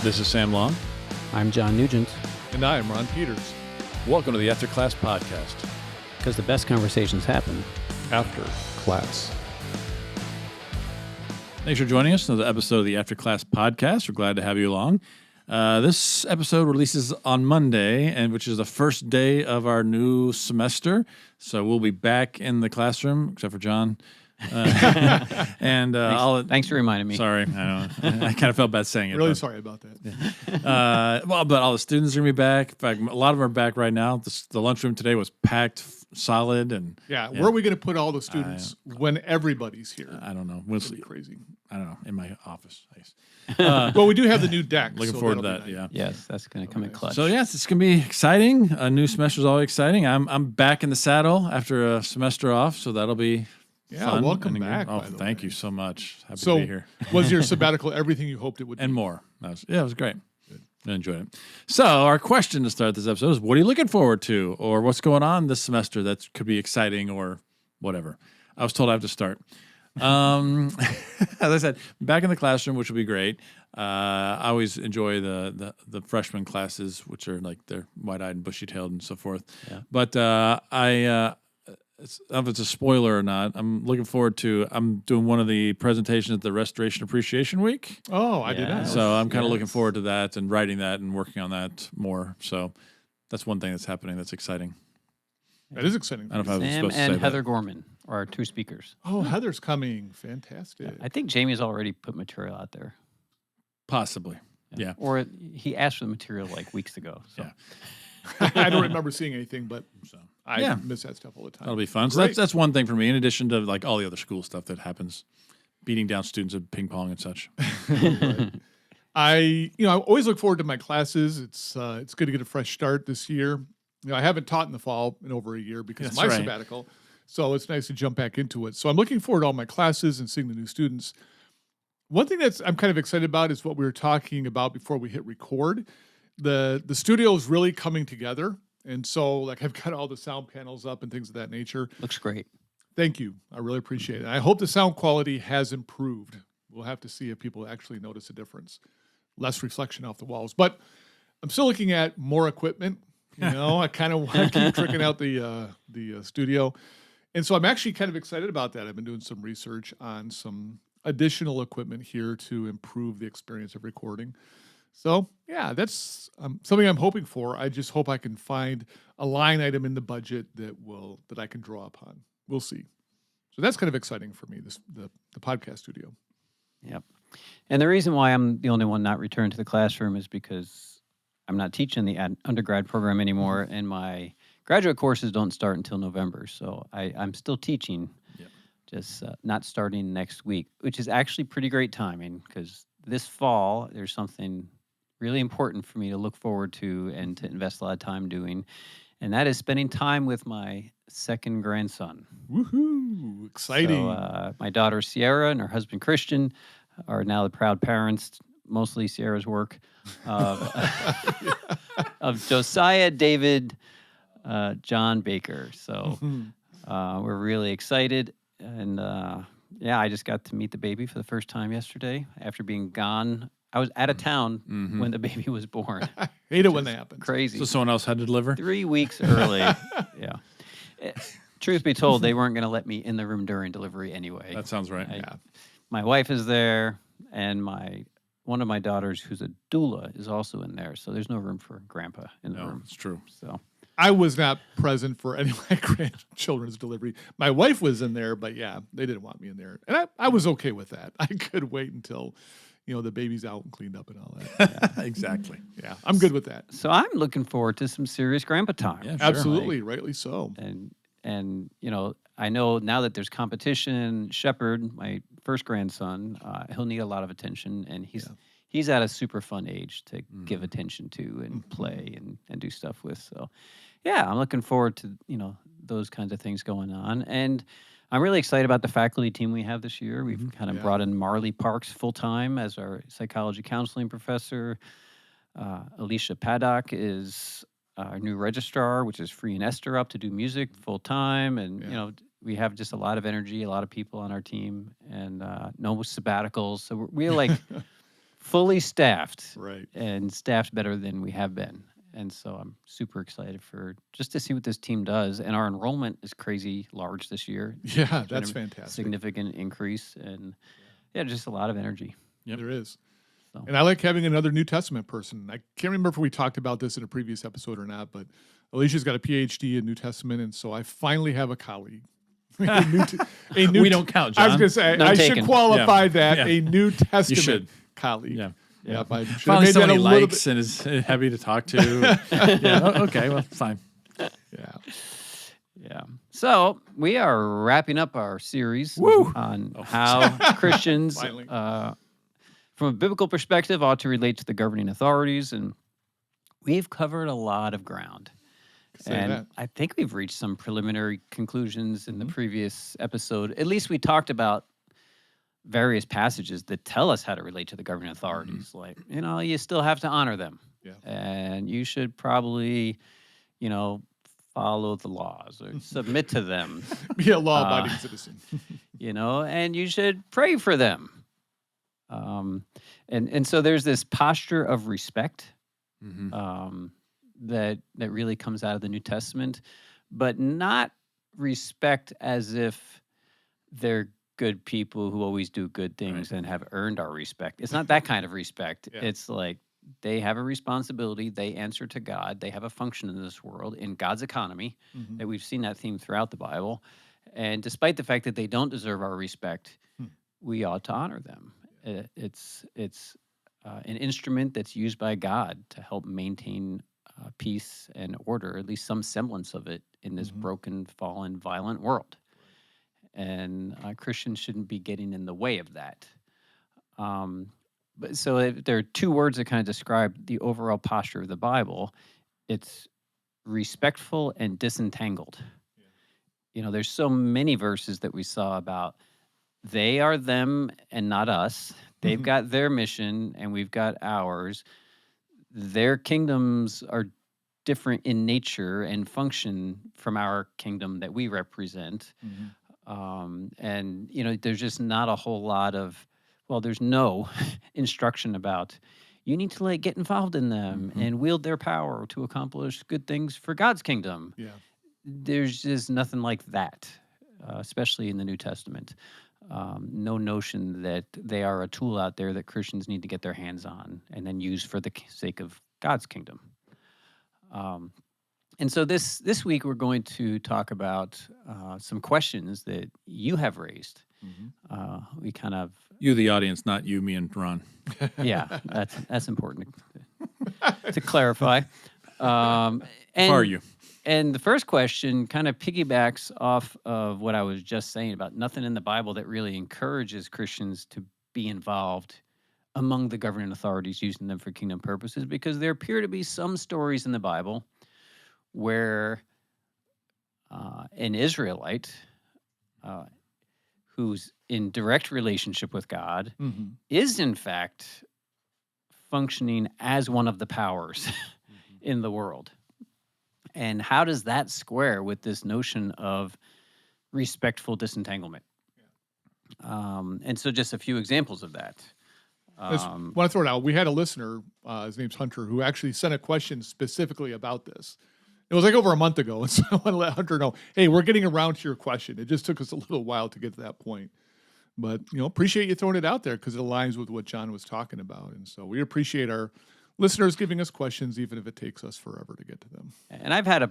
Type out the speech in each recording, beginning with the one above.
This is Sam Long. I'm John Nugent. And I am Ron Peters. Welcome to the After Class Podcast. Because the best conversations happen After class. Thanks for joining us on another episode of the After Class Podcast. We're glad to have you along. This episode releases on Monday, and which is the first day of our new semester. So we'll be back in the classroom, except for John. Thanks for reminding me. Sorry, I know. I kind of felt bad saying it. Really sorry about that. But all the students are going to be back. In fact, a lot of them are back right now. The lunchroom today was packed solid. And where are we going to put all the students when everybody's here? I don't know. We'll see. Crazy. I don't know. In my office, I guess. Well, we do have the new deck. Looking forward to that. Nice. Yes, that's going to come in clutch. So yes, it's going to be exciting. A new semester is always exciting. I'm back in the saddle after a semester off, so that'll be fun. Welcome back. Thank you so much. Happy so to be here. Was your sabbatical everything you hoped it would be? And more. It was great. I enjoyed it. So our question to start this episode is, what are you looking forward to, or what's going on this semester that could be exciting or whatever? I was told I have to start. As I said, back in the classroom, which will be great. I always enjoy the freshman classes, which are like they're wide-eyed and bushy-tailed and so forth. Yeah. But I don't know if it's a spoiler or not. I'm looking forward to. I'm doing one of the presentations at the Restoration Appreciation Week. Oh, I did not. So I'm kind of looking forward to that and writing that and working on that more. So that's one thing that's happening. That's exciting. That is exciting. I don't know if I was Sam supposed to say and Heather that. Gorman are our two speakers. Oh, Heather's coming. Fantastic. Yeah, I think Jamie's already put material out there. Possibly. Yeah. Or he asked for the material like weeks ago. So. Yeah. I don't remember seeing anything, but I miss that stuff all the time. That'll be fun. So that's one thing for me, in addition to like all the other school stuff that happens, beating down students at ping pong and such. Right. I always look forward to my classes. It's good to get a fresh start this year. I haven't taught in the fall in over a year because of my sabbatical, so it's nice to jump back into it. So I'm looking forward to all my classes and seeing the new students. One thing I'm kind of excited about is what we were talking about before we hit record. The studio is really coming together, and so like I've got all the sound panels up and things of that nature. Looks great. Thank you. I really appreciate it. I hope the sound quality has improved. We'll have to see if people actually notice a difference. Less reflection off the walls, but I'm still looking at more equipment. I kind of want to keep tricking out the studio, and so I'm actually kind of excited about that. I've been doing some research on some additional equipment here to improve the experience of recording. So, that's something I'm hoping for. I just hope I can find a line item in the budget that I can draw upon. We'll see. So that's kind of exciting for me, the podcast studio. Yep. And the reason why I'm the only one not returned to the classroom is because I'm not teaching the undergrad program anymore, and my graduate courses don't start until November. So I'm still teaching, just not starting next week, which is actually pretty great timing because this fall there's something really important for me to look forward to and to invest a lot of time doing. And that is spending time with my second grandson. Woohoo! Exciting. So, my daughter Sierra and her husband Christian are now the proud parents, mostly Sierra's work, of Josiah David John Baker. So we're really excited. And I just got to meet the baby for the first time yesterday after being gone. I was out of town when the baby was born. I hate it when that happens. Crazy. So someone else had to deliver? 3 weeks early. Truth be told, they weren't going to let me in the room during delivery anyway. That sounds right. My wife is there, and one of my daughters, who's a doula, is also in there. So there's no room for Grandpa in the room. It's true. So I was not present for any of my grandchildren's delivery. My wife was in there, but they didn't want me in there. And I was okay with that. I could wait until the baby's out and cleaned up and all that. Exactly. Yeah, I'm good with that. So I'm looking forward to some serious grandpa time. Yeah, sure. Absolutely, rightly so. And I know now that there's competition. Shepard, my first grandson, he'll need a lot of attention, and he's at a super fun age to give attention to and play and do stuff with. So, I'm looking forward to those kinds of things going on, and I'm really excited about the faculty team we have this year. We've kind of brought in Marley Parks full-time as our psychology counseling professor. Alicia Paddock is our new registrar, which is freeing Esther up to do music full-time. And, we have just a lot of energy, a lot of people on our team, and no sabbaticals. So we're like fully staffed, Right. and staffed better than we have been. And so I'm super excited for just to see what this team does. And our enrollment is crazy large this year. Yeah, It's been that's a fantastic. significant increase, and just a lot of energy. Yep. There is. So. And I like having another New Testament person. I can't remember if we talked about this in a previous episode or not, but Alicia's got a PhD in New Testament, and so I finally have a colleague. a new We don't count, John. I was going to say, None I taken. should qualify Yeah. that, Yeah. a New Testament should. colleague. Yeah. Yeah, I should have Finally, made that a somebody little likes and is happy to talk to. Okay, well, fine. bit. Yeah. Yeah. So we are wrapping up our series Woo! on how Christians, Finally. from a biblical perspective, ought to relate to the governing authorities. And we've covered a lot of ground. Say And that. I think we've reached some preliminary conclusions in the previous episode. At least we talked about various passages that tell us how to relate to the governing authorities. Like, you still have to honor them. Yeah. And you should probably, follow the laws or submit to them, Be a law-abiding citizen. and you should pray for them. And so there's this posture of respect that really comes out of the New Testament, but not respect as if they're good people who always do good things and have earned our respect. It's not that kind of respect. Yeah. It's like they have a responsibility. They answer to God. They have a function in this world, in God's economy. That we've seen that theme throughout the Bible. And despite the fact that they don't deserve our respect, we ought to honor them. It's an instrument that's used by God to help maintain peace and order, at least some semblance of it, in this broken, fallen, violent world. And Christians shouldn't be getting in the way of that. But so there are two words that kind of describe the overall posture of the Bible. It's respectful and disentangled. There's so many verses that we saw about they are them and not us. They've got their mission and we've got ours. Their kingdoms are different in nature and function from our kingdom that we represent. And, there's just not a whole lot of, there's no instruction about you need to get involved in them and wield their power to accomplish good things for God's kingdom. Yeah. There's just nothing like that, especially in the New Testament. No notion that they are a tool out there that Christians need to get their hands on and then use for the sake of God's kingdom. And so this week we're going to talk about some questions that you have raised. We kind of You, the audience, not you, me, and Ron. that's important to clarify. And, How are you? And the first question kind of piggybacks off of what I was just saying about nothing in the Bible that really encourages Christians to be involved among the governing authorities, using them for kingdom purposes, because there appear to be some stories in the Bible where an Israelite who's in direct relationship with God is in fact functioning as one of the powers in the world. And how does that square with this notion of respectful disentanglement? And so just a few examples of that. I just want to throw it out. We had a listener, his name's Hunter, who actually sent a question specifically about this. It was over a month ago, and so I want to let Hunter know, hey, we're getting around to your question. It just took us a little while to get to that point. But, appreciate you throwing it out there because it aligns with what John was talking about. And so we appreciate our listeners giving us questions, even if it takes us forever to get to them. And I've had a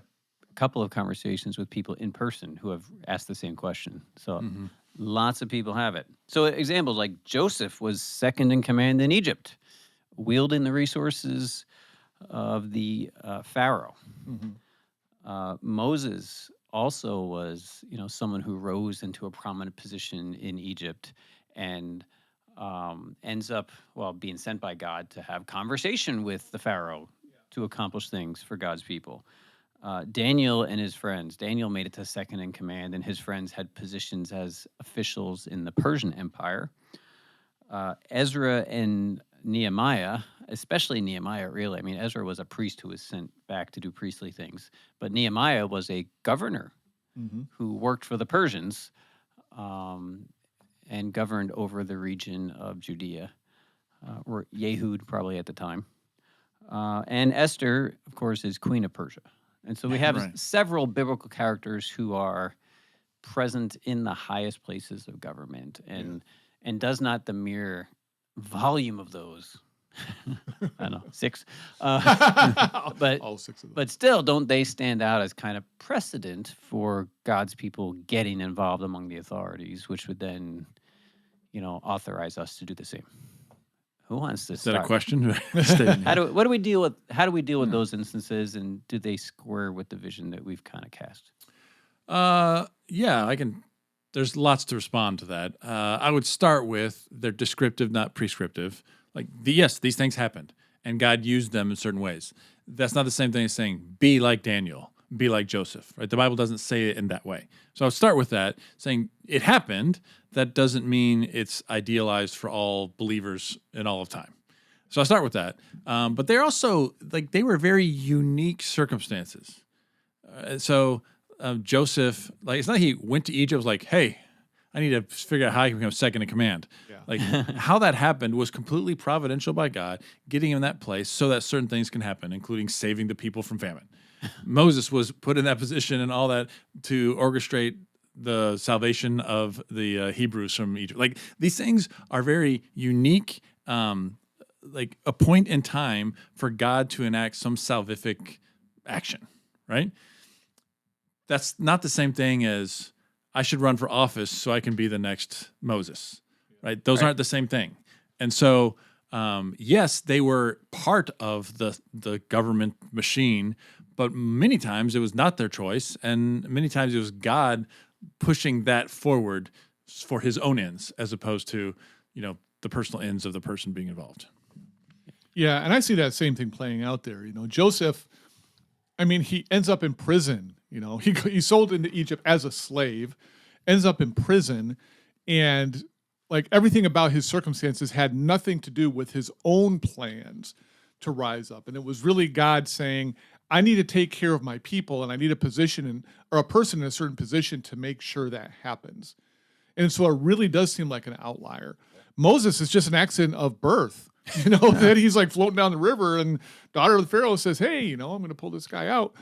couple of conversations with people in person who have asked the same question. So lots of people have it. So examples like Joseph was second in command in Egypt, wielding the resources of the Pharaoh. Moses also was, someone who rose into a prominent position in Egypt and ends up, being sent by God to have conversation with the Pharaoh to accomplish things for God's people. Daniel and his friends. Daniel made it to second in command, and his friends had positions as officials in the Persian Empire. Ezra and Nehemiah, especially Nehemiah, really. I mean, Ezra was a priest who was sent back to do priestly things, but Nehemiah was a governor who worked for the Persians and governed over the region of Judea. or Yehud probably at the time. And Esther, of course, is Queen of Persia. And so we have Right. several biblical characters who are present in the highest places of government, and does not the mere volume of those, I don't know, 6, but All 6 of them. but still, don't they stand out as kind of precedent for God's people getting involved among the authorities, which would then, authorize us to do the same? Who wants to Is that start? a question? Statement. How do we deal with those instances, and do they square with the vision that we've kind of cast? Yeah, I can. There's lots to respond to that. I would start with they're descriptive, not prescriptive. Like, yes, these things happened, and God used them in certain ways. That's not the same thing as saying, be like Daniel, be like Joseph, right? The Bible doesn't say it in that way. So I would start with that, saying it happened. That doesn't mean it's idealized for all believers in all of time. So I start with that. But they're also, they were very unique circumstances. Joseph, it's not he went to Egypt, was like, hey, I need to figure out how I can become second in command. Yeah. How that happened was completely providential by God, getting him in that place so that certain things can happen, including saving the people from famine. Moses was put in that position and all that to orchestrate the salvation of the Hebrews from Egypt. These things are very unique, a point in time for God to enact some salvific action, right? That's not the same thing as I should run for office so I can be the next Moses, right? Those aren't the same thing. And so, yes, they were part of the government machine, but many times it was not their choice, and many times it was God pushing that forward for his own ends, as opposed to, the personal ends of the person being involved. Yeah, and I see that same thing playing out there. Joseph, he ends up in prison. He's sold into Egypt as a slave, ends up in prison, and everything about his circumstances had nothing to do with his own plans to rise up. And it was really God saying, I need to take care of my people, and I need a position or a person in a certain position to make sure that happens. And so it really does seem like an outlier. Moses is just an accident of birth. That he's floating down the river, and daughter of the Pharaoh says, hey, I'm going to pull this guy out.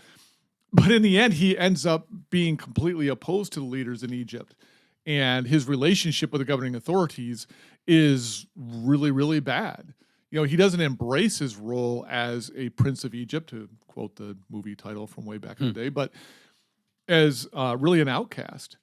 But in the end, he ends up being completely opposed to the leaders in Egypt. And his relationship with the governing authorities is really, really bad. He doesn't embrace his role as a prince of Egypt, to quote the movie title from way back in the day, but as really an outcast.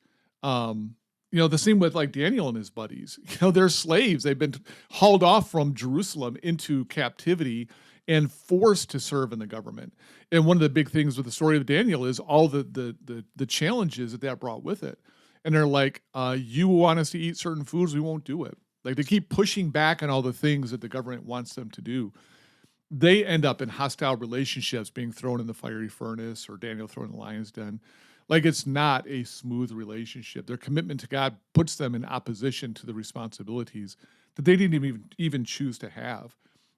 The same with Daniel and his buddies. They're slaves. They've been hauled off from Jerusalem into captivity and forced to serve in the government. And one of the big things with the story of Daniel is all the challenges that brought with it. And they're like, you want us to eat certain foods, we won't do it. They keep pushing back on all the things that the government wants them to do. They end up in hostile relationships, being thrown in the fiery furnace, or Daniel thrown in the lion's den. It's not a smooth relationship. Their commitment to God puts them in opposition to the responsibilities that they didn't even choose to have.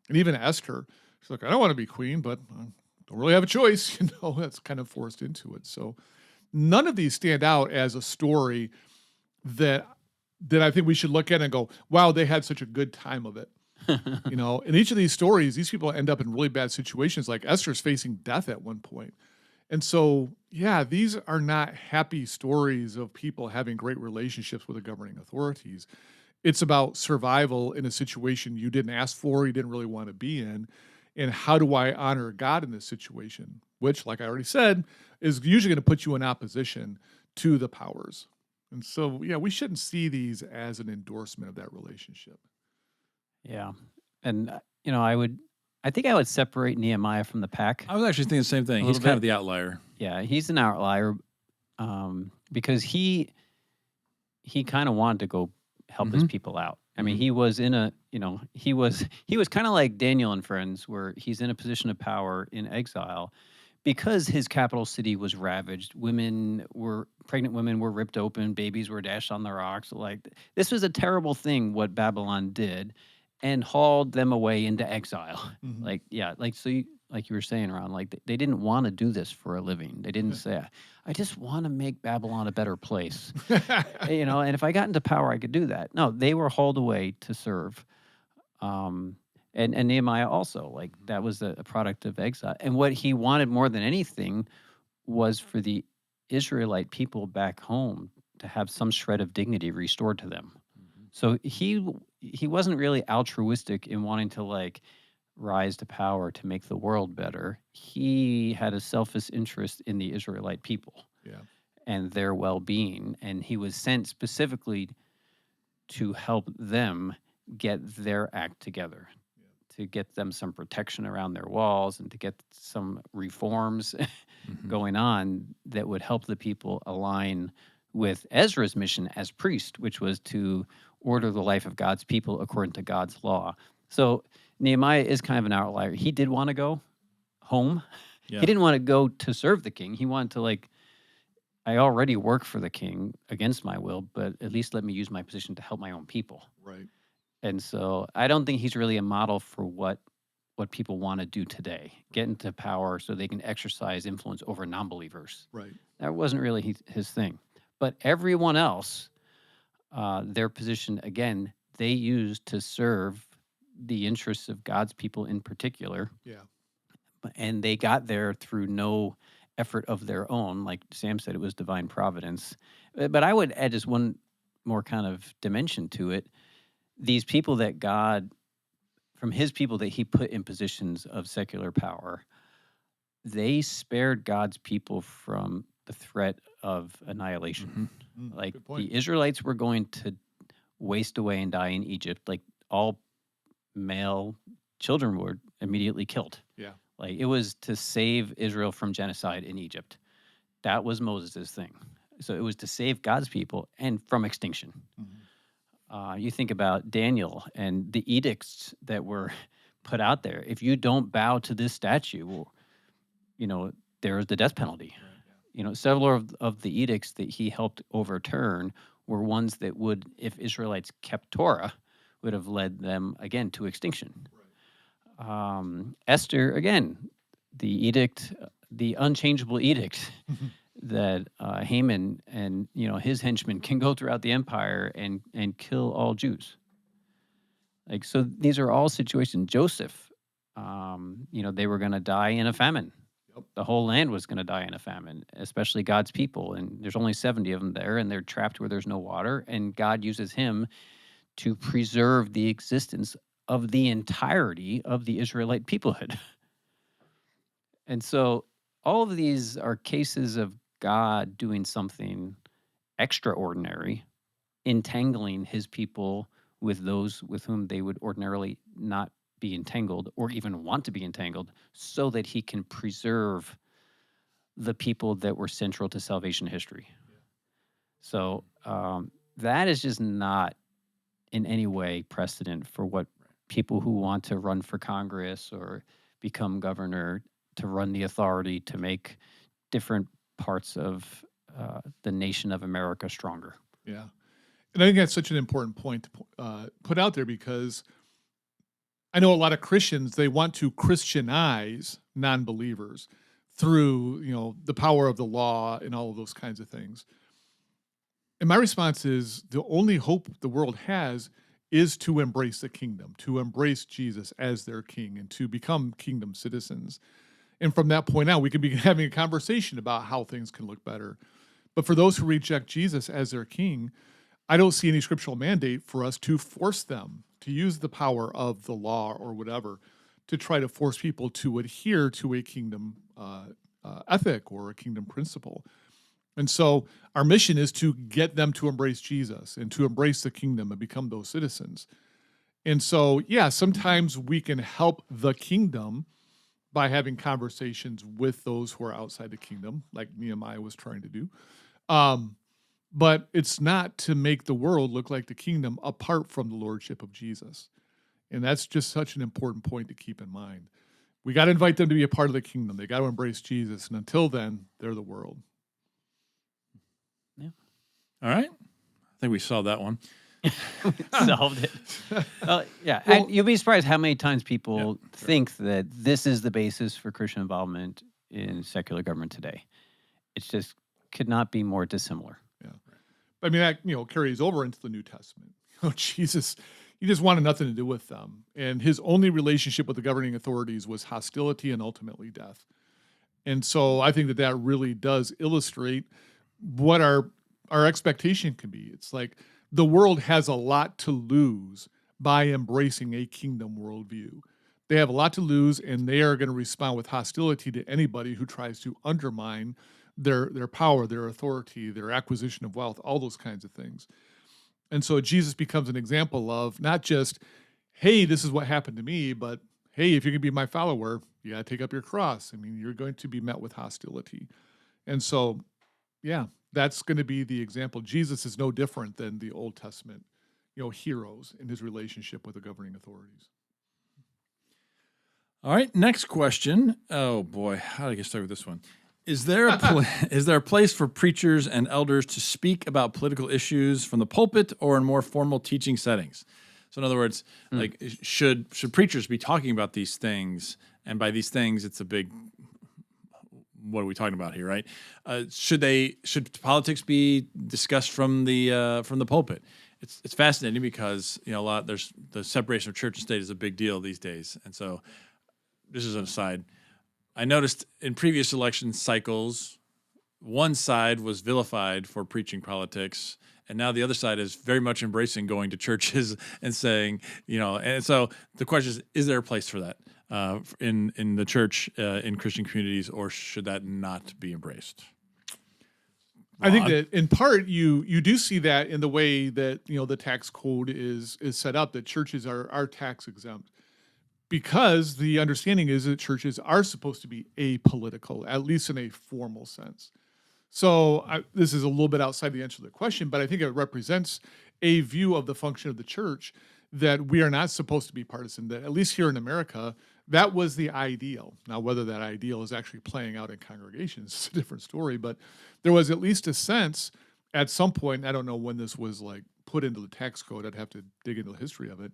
And even Esther, she's like, I don't want to be queen, but I don't really have a choice. That's kind of forced into it. So none of these stand out as a story that I think we should look at and go, wow, they had such a good time of it. In each of these stories, these people end up in really bad situations. Like Esther's facing death at one point. And so, yeah, these are not happy stories of people having great relationships with the governing authorities. It's about survival in a situation you didn't ask for, you didn't really want to be in. And how do I honor God in this situation? Which, like I already said, is usually going to put you in opposition to the powers. And so, yeah, we shouldn't see these as an endorsement of that relationship. Yeah. And, I think I would separate Nehemiah from the pack. I was actually thinking the same thing. He's kind of the outlier. Yeah, he's an outlier because he kind of wanted to go help his people out. I mean, he was in a, he was kind of like Daniel and friends, where he's in a position of power in exile because his capital city was ravaged. Pregnant women were ripped open, babies were dashed on the rocks. This was a terrible thing what Babylon did, and hauled them away into exile. Mm-hmm. Like you were saying, Ron, they didn't want to do this for a living. They didn't say, I just want to make Babylon a better place. And if I got into power, I could do that. No, they were hauled away to serve. And Nehemiah also, like that was a product of exile. And what he wanted more than anything was for the Israelite people back home to have some shred of dignity restored to them. So he wasn't really altruistic in wanting to like rise to power to make the world better. He had a selfish interest in the Israelite people Yeah. and their well-being, and he was sent specifically to help them get their act together, to get them some protection around their walls and to get some reforms going on that would help the people align with Ezra's mission as priest, which was to order the life of God's people according to God's law. So Nehemiah is kind of an outlier. He did want to go home. Yeah. He didn't want to go to serve the king. He wanted to like, I already work for the king against my will, but at least let me use my position to help my own people. Right. And so I don't think he's really a model for what people want to do today, get into power so they can exercise influence over non-believers. Right. That wasn't really his thing. But everyone else, their position, again, they used to serve the interests of God's people in particular. Yeah. And they got there through no effort of their own. Like Sam said, it was divine providence. But I would add just one more kind of dimension to it. These people that God, from his people that he put in positions of secular power, they spared God's people from the threat of annihilation. Like Good point. the Israelites were going to waste away and die in Egypt. Like all male children were immediately killed. Yeah. Like it was to save Israel from genocide in Egypt. That was Moses' thing. So it was to save God's people and from extinction. You think about Daniel and the edicts that were put out there. If you don't bow to this statue, well, you know, there's the death penalty. You know, several of the edicts that he helped overturn were ones that would, if Israelites kept Torah, would have led them, again, to extinction. Esther, again, the edict, the unchangeable edict that Haman and his henchmen can go throughout the empire and kill all Jews. Like so, these are all situations. Joseph, they were going to die in a famine. Yep. The whole land was going to die in a famine, especially God's people. And there's only 70 of them there, and they're trapped where there's no water. And God uses him to preserve the existence of the entirety of the Israelite peoplehood. And so all of these are cases of God doing something extraordinary, entangling his people with those with whom they would ordinarily not be entangled or even want to be entangled, so that he can preserve the people that were central to salvation history. So that is just not in any way precedent for what people who want to run for Congress or become governor, to run the authority to make different parts of the nation of America stronger. Yeah. And I think that's such an important point to put out there, because I know a lot of Christians, they want to Christianize non-believers through, the power of the law and all of those kinds of things. And my response is the only hope the world has is to embrace the kingdom, to embrace Jesus as their king and to become kingdom citizens. And from that point on, we can be having a conversation about how things can look better. But for those who reject Jesus as their king, I don't see any scriptural mandate for us to force them to use the power of the law or whatever to try to force people to adhere to a kingdom ethic or a kingdom principle. And so our mission is to get them to embrace Jesus and to embrace the kingdom and become those citizens. And so, yeah, sometimes we can help the kingdom by having conversations with those who are outside the kingdom, like Nehemiah was trying to do. But it's not to make the world look like the kingdom apart from the lordship of Jesus. And that's just such an important point to keep in mind. We got to invite them to be a part of the kingdom. They got to embrace Jesus. And until then, they're the world. Yeah. All right. I think we solved that one. Solved it. Yeah. Well- And you'll be surprised how many times people think that this is the basis for Christian involvement in secular government today. It's just could not be more dissimilar. I mean, that, carries over into the New Testament. Jesus, he just wanted nothing to do with them. And his only relationship with the governing authorities was hostility and ultimately death. And so I think that really does illustrate what our expectation can be. It's like the world has a lot to lose by embracing a kingdom worldview. They have a lot to lose, and they are going to respond with hostility to anybody who tries to undermine their power, their authority, their acquisition of wealth, all those kinds of things. And so Jesus becomes an example of not just, hey, this is what happened to me, but hey, if you're going to be my follower, you got to take up your cross. I mean, you're going to be met with hostility. And so, yeah, that's going to be the example. Jesus is no different than the Old Testament, heroes in his relationship with the governing authorities. All right, next question. Oh boy, how do I get started with this one? Is there a place for preachers and elders to speak about political issues from the pulpit or in more formal teaching settings? So in other words, like should preachers be talking about these things? And by these things, it's a big, what are we talking about here, right? Should politics be discussed from the pulpit? It's fascinating because there's the separation of church and state is a big deal these days, and so this is an aside. I noticed in previous election cycles, one side was vilified for preaching politics, and now the other side is very much embracing going to churches and saying, and so the question is there a place for that in the church, in Christian communities, or should that not be embraced? I think that in part you do see that in the way that the tax code is set up, that churches are tax exempt. Because the understanding is that churches are supposed to be apolitical, at least in a formal sense. So this is a little bit outside the answer to the question, but I think it represents a view of the function of the church that we are not supposed to be partisan, that at least here in America, that was the ideal. Now, whether that ideal is actually playing out in congregations is a different story, but there was at least a sense at some point, I don't know when this was like put into the tax code, I'd have to dig into the history of it,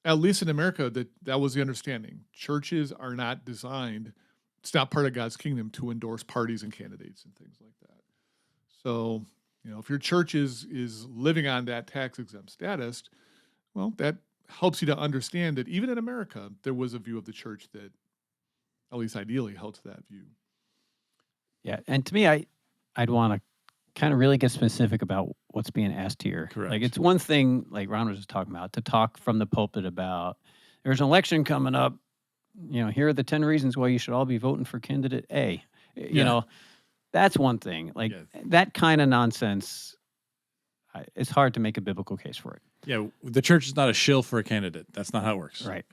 at least in America, that was the understanding. Churches are not designed, it's not part of God's kingdom to endorse parties and candidates and things like that. So, if your church is living on that tax exempt status, well, that helps you to understand that even in America, there was a view of the church that, at least ideally, held to that view. Yeah, and to me, I'd want to kind of really get specific about what's being asked here. Correct. Like, it's one thing, like Ron was just talking about, to talk from the pulpit about there's an election coming up. Here are the 10 reasons why you should all be voting for candidate A. That's one thing. Like that kind of nonsense, it's hard to make a biblical case for it. Yeah, the church is not a shill for a candidate. That's not how it works. Right.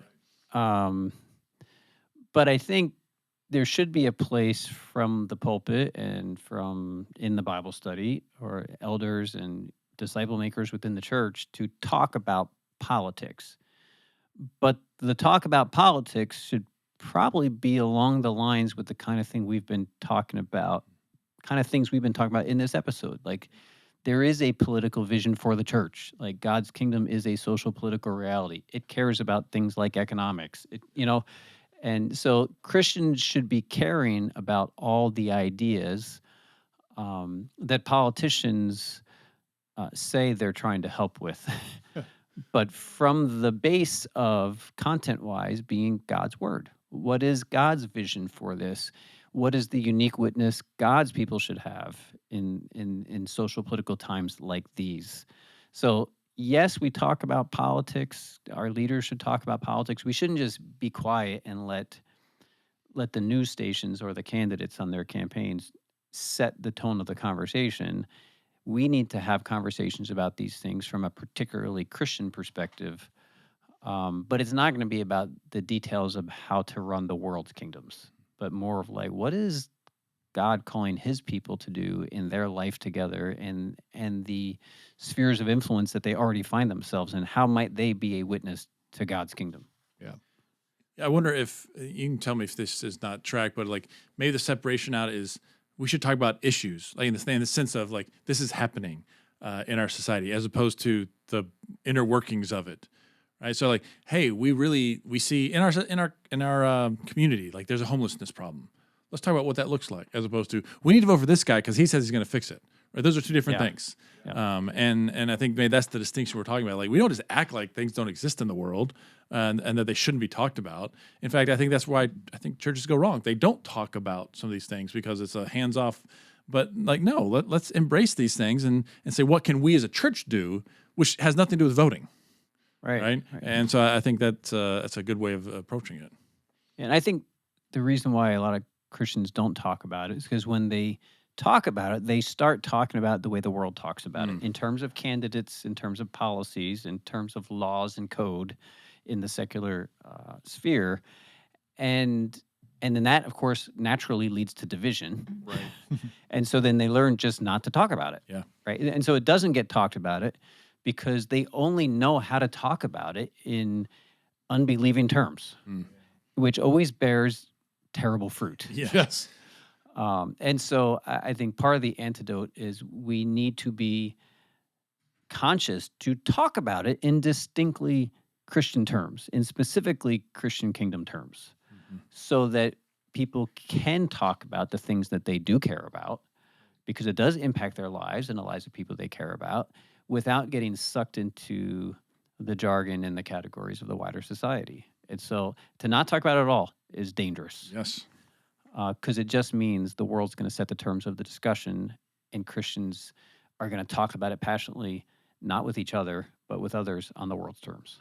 But I think there should be a place from the pulpit and from in the Bible study or elders and disciple makers within the church to talk about politics. But the talk about politics should probably be along the lines with the kind of thing we've been talking about, in this episode. Like, there is a political vision for the church. Like, God's kingdom is a social political reality. It cares about things like economics. And so Christians should be caring about all the ideas that politicians say they're trying to help with. But from the base of content-wise being God's word. What is God's vision for this? What is the unique witness God's people should have in social political times like these? So yes, we talk about politics. Our leaders should talk about politics. We shouldn't just be quiet and let the news stations or the candidates on their campaigns set the tone of the conversation. We need to have conversations about these things from a particularly Christian perspective. But it's not going to be about the details of how to run the world's kingdoms, but more of like, what is God calling his people to do in their life together and the spheres of influence that they already find themselves in? How might they be a witness to God's kingdom? Yeah. I wonder if you can tell me if this is not tracked, but like maybe the separation out is we should talk about issues, like in the sense of like this is happening in our society, as opposed to the inner workings of it, right? So like, hey, we see in our community, like there's a homelessness problem. Let's talk about what that looks like, as opposed to we need to vote for this guy because he says he's going to fix it. Right? Those are two different Yeah. things. Yeah. And I think maybe that's the distinction we're talking about. Like, we don't just act like things don't exist in the world and that they shouldn't be talked about. In fact, I think that's why I think churches go wrong. They don't talk about some of these things because it's a hands-off. But like, no, let's embrace these things and say, what can we as a church do, which has nothing to do with voting, right? And so I think that's a good way of approaching it. And I think the reason why a lot of Christians don't talk about it is because when they talk about it, they start talking about the way the world talks about it, in terms of candidates, in terms of policies, in terms of laws and code in the secular sphere. And then that, of course, naturally leads to division. Right. And so then they learn just not to talk about it. Yeah. Right. And so it doesn't get talked about it because they only know how to talk about it in unbelieving terms, which always bears terrible fruit. Yeah. Yes. And so I think part of the antidote is we need to be conscious to talk about it in distinctly Christian terms, in specifically Christian kingdom terms, so that people can talk about the things that they do care about, because it does impact their lives and the lives of people they care about, without getting sucked into the jargon and the categories of the wider society. And so to not talk about it at all is dangerous. Yes. Because it just means the world's going to set the terms of the discussion, and Christians are going to talk about it passionately, not with each other, but with others on the world's terms.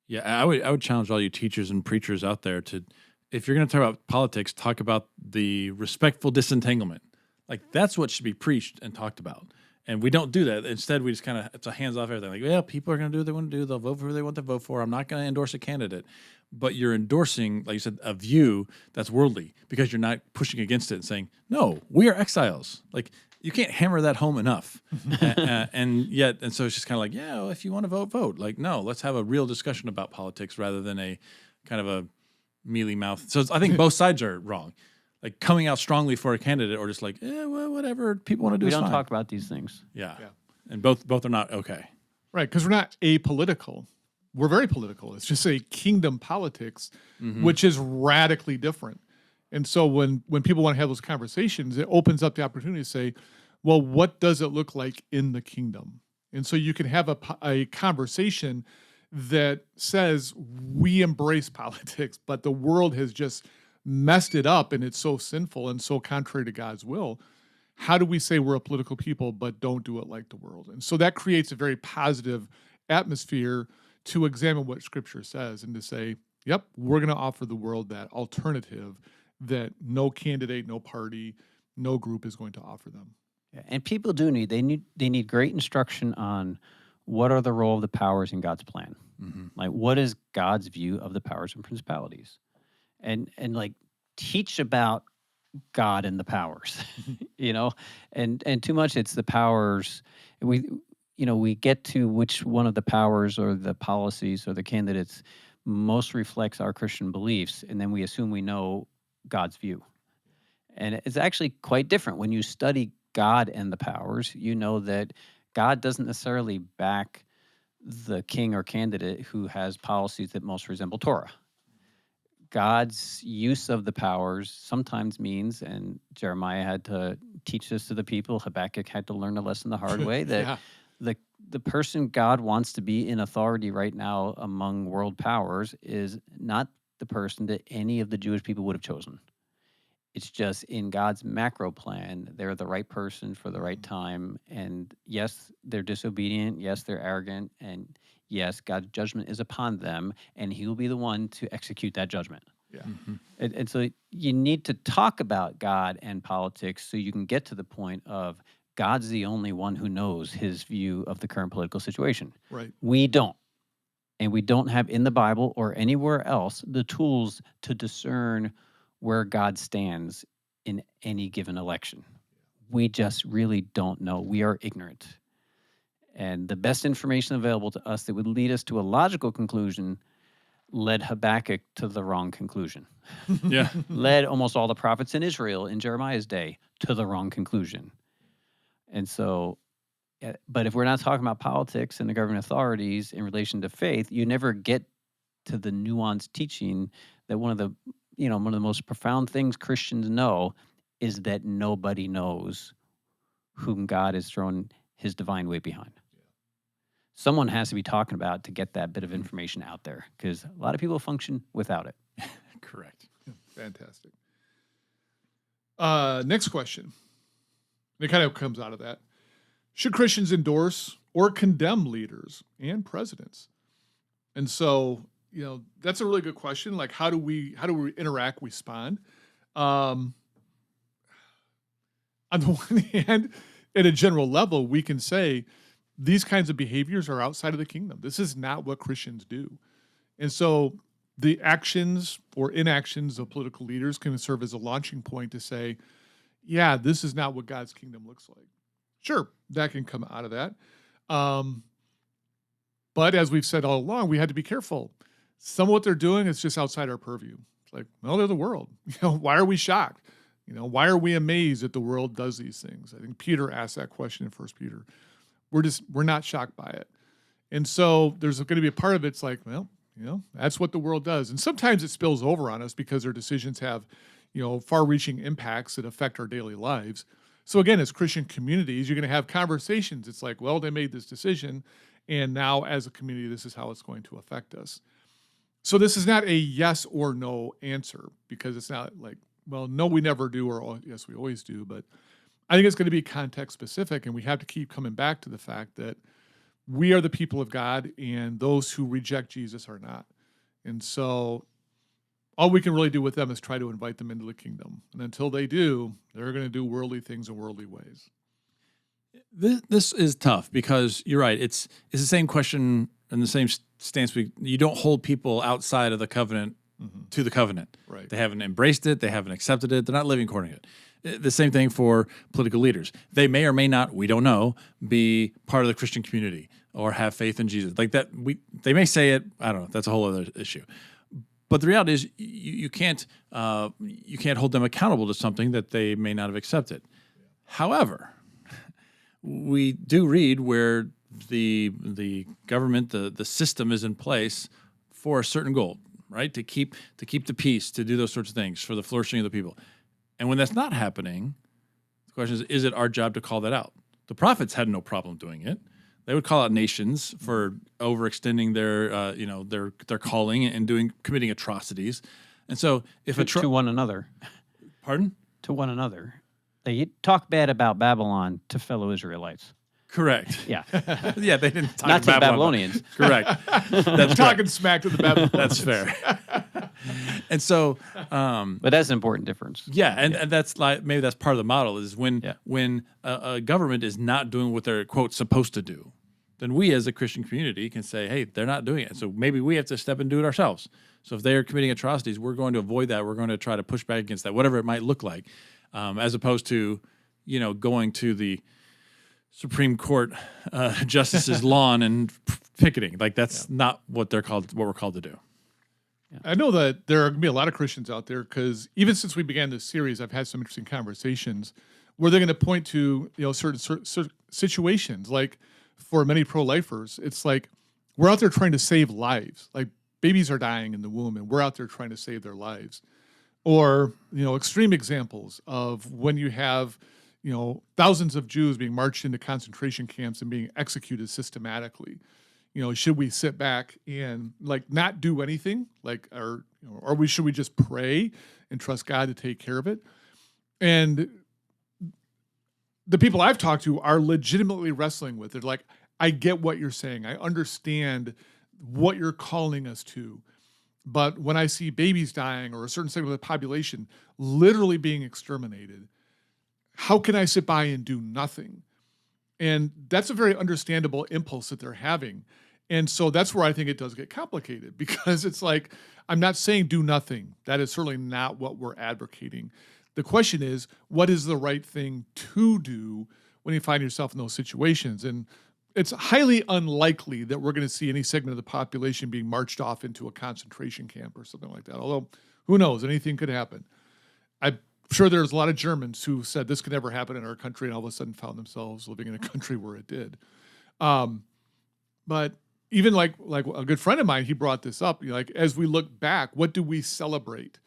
Yeah, I would challenge all you teachers and preachers out there to, if you're going to talk about politics, talk about the respectful disentanglement. Like, that's what should be preached and talked about. And we don't do that. Instead, we just kind of, it's a hands-off everything. Like, yeah, people are going to do what they want to do. They'll vote for who they want to vote for. I'm not going to endorse a candidate. But you're endorsing, like you said, a view that's worldly because you're not pushing against it and saying, no, we are exiles. Like, you can't hammer that home enough. And so it's just kind of like, yeah, well, if you want to vote, vote. Like, no, let's have a real discussion about politics rather than a kind of a mealy mouth. So I think both sides are wrong. Like, coming out strongly for a candidate or just like, well, whatever people want to do is We don't fine. talk about these things. Yeah. And both are not okay. Right, because we're not apolitical. We're very political. It's just a kingdom politics, which is radically different. And so when people want to have those conversations, it opens up the opportunity to say, well, what does it look like in the kingdom? And so you can have a conversation that says we embrace politics, but the world has just messed it up and it's so sinful and so contrary to God's will. How do we say we're a political people but don't do it like the world? And so that creates a very positive atmosphere to examine what Scripture says and to say, yep, we're going to offer the world that alternative that no candidate, no party, no group is going to offer them. Yeah, and people do they need great instruction on what are the role of the powers in God's plan. Like, what is God's view of the powers and principalities? And like, teach about God and the powers, and too much it's the powers. We get to which one of the powers or the policies or the candidates most reflects our Christian beliefs, and then we assume we know God's view. And it's actually quite different. When you study God and the powers, you know that God doesn't necessarily back the king or candidate who has policies that most resemble Torah. God's use of the powers sometimes means, and Jeremiah had to teach this to the people, Habakkuk had to learn a lesson the hard way, that the person God wants to be in authority right now among world powers is not the person that any of the Jewish people would have chosen. It's just in God's macro plan, they're the right person for the right time. And yes, they're disobedient. Yes, they're arrogant. And yes, God's judgment is upon them, and he will be the one to execute that judgment. Yeah. And so you need to talk about God and politics so you can get to the point of God's the only one who knows his view of the current political situation. Right. We don't. And we don't have in the Bible or anywhere else the tools to discern where God stands in any given election. We just really don't know. We are ignorant. And the best information available to us that would lead us to a logical conclusion led Habakkuk to the wrong conclusion. Yeah. Led almost all the prophets in Israel in Jeremiah's day to the wrong conclusion. And so, but if we're not talking about politics and the government authorities in relation to faith, you never get to the nuanced teaching that one of the most profound things Christians know is that nobody knows whom God has thrown his divine weight behind. Someone has to be talking about it to get that bit of information out there, because a lot of people function without it. Correct. Fantastic. Next question. It kind of comes out of that. Should Christians endorse or condemn leaders and presidents? And so, that's a really good question. Like, how do we interact, respond? On the one hand, at a general level, we can say these kinds of behaviors are outside of the kingdom. This is not what Christians do. And so the actions or inactions of political leaders can serve as a launching point to say, yeah, this is not what God's kingdom looks like. Sure, that can come out of that. But as we've said all along, we had to be careful. Some of what they're doing is just outside our purview. It's like, well, they're the world. Why are we shocked? Why are we amazed that the world does these things? I think Peter asked that question in 1 Peter. We're not shocked by it. And so there's going to be a part of it's like, well, that's what the world does. And sometimes it spills over on us because their decisions have, far-reaching impacts that affect our daily lives. So again, as Christian communities, you're going to have conversations. It's like, well, they made this decision, and now as a community, this is how it's going to affect us. So this is not a yes or no answer, because it's not like, well, no, we never do, or oh, yes, we always do. But I think it's going to be context specific, and we have to keep coming back to the fact that we are the people of God, and those who reject Jesus are not. And so all we can really do with them is try to invite them into the kingdom. And until they do, they're going to do worldly things in worldly ways. This is tough because you're right. It's the same question and the same stance. You don't hold people outside of the covenant to the covenant. Right. They haven't embraced it. They haven't accepted it. They're not living according to it. The same thing for political leaders. They may or may not, we don't know, be part of the Christian community or have faith in Jesus. Like that, they may say it. I don't know. That's a whole other issue. But the reality is, you can't hold them accountable to something that they may not have accepted. However, we do read where the government, the system is in place for a certain goal, right? To keep the peace, to do those sorts of things for the flourishing of the people. And when that's not happening, the question is it our job to call that out? The prophets had no problem doing it. They would call out nations for overextending their calling and committing atrocities. And so if to one another. Pardon? To one another. They talk bad about Babylon to fellow Israelites. Correct. Yeah. Yeah, they didn't talk Not to the Babylon. Babylonians. Correct. That's talking smack to the Babylonians. That's fair. And so, but that's an important difference. Yeah, and that's like maybe that's part of the model is when a government is not doing what they're quote supposed to do, then we as a Christian community can say, hey, they're not doing it. So maybe we have to step and do it ourselves. So if they are committing atrocities, we're going to avoid that. We're going to try to push back against that, whatever it might look like, as opposed to going to the Supreme Court justice's lawn and picketing. Like that's not what we're called to do. Yeah. I know that there are going to be a lot of Christians out there because even since we began this series, I've had some interesting conversations where they're going to point to certain situations. Like for many pro-lifers, it's like we're out there trying to save lives. Like babies are dying in the womb, and we're out there trying to save their lives. Or extreme examples of when you have thousands of Jews being marched into concentration camps and being executed systematically. Should we sit back and not do anything, or should we just pray and trust God to take care of it? And the people I've talked to are legitimately wrestling with it. Like, I get what you're saying. I understand what you're calling us to. But when I see babies dying or a certain segment of the population literally being exterminated, how can I sit by and do nothing? And that's a very understandable impulse that they're having. And so that's where I think it does get complicated, because it's like, I'm not saying do nothing. That is certainly not what we're advocating. The question is, what is the right thing to do when you find yourself in those situations? And it's highly unlikely that we're going to see any segment of the population being marched off into a concentration camp or something like that. Although, who knows? Anything could happen. I'm sure there's a lot of Germans who said this could never happen in our country and all of a sudden found themselves living in a country where it did. But even like a good friend of mine, he brought this up. As we look back, what do we celebrate?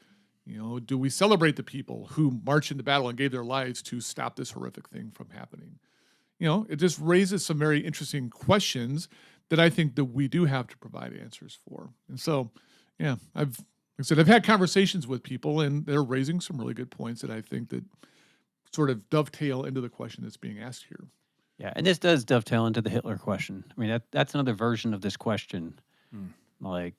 Do we celebrate the people who marched into battle and gave their lives to stop this horrific thing from happening? it just raises some very interesting questions that I think that we do have to provide answers for. And so, yeah, like I said, I've had conversations with people, and they're raising some really good points that I think that sort of dovetail into the question that's being asked here. Yeah, and this does dovetail into the Hitler question. I mean, that's another version of this question. Like,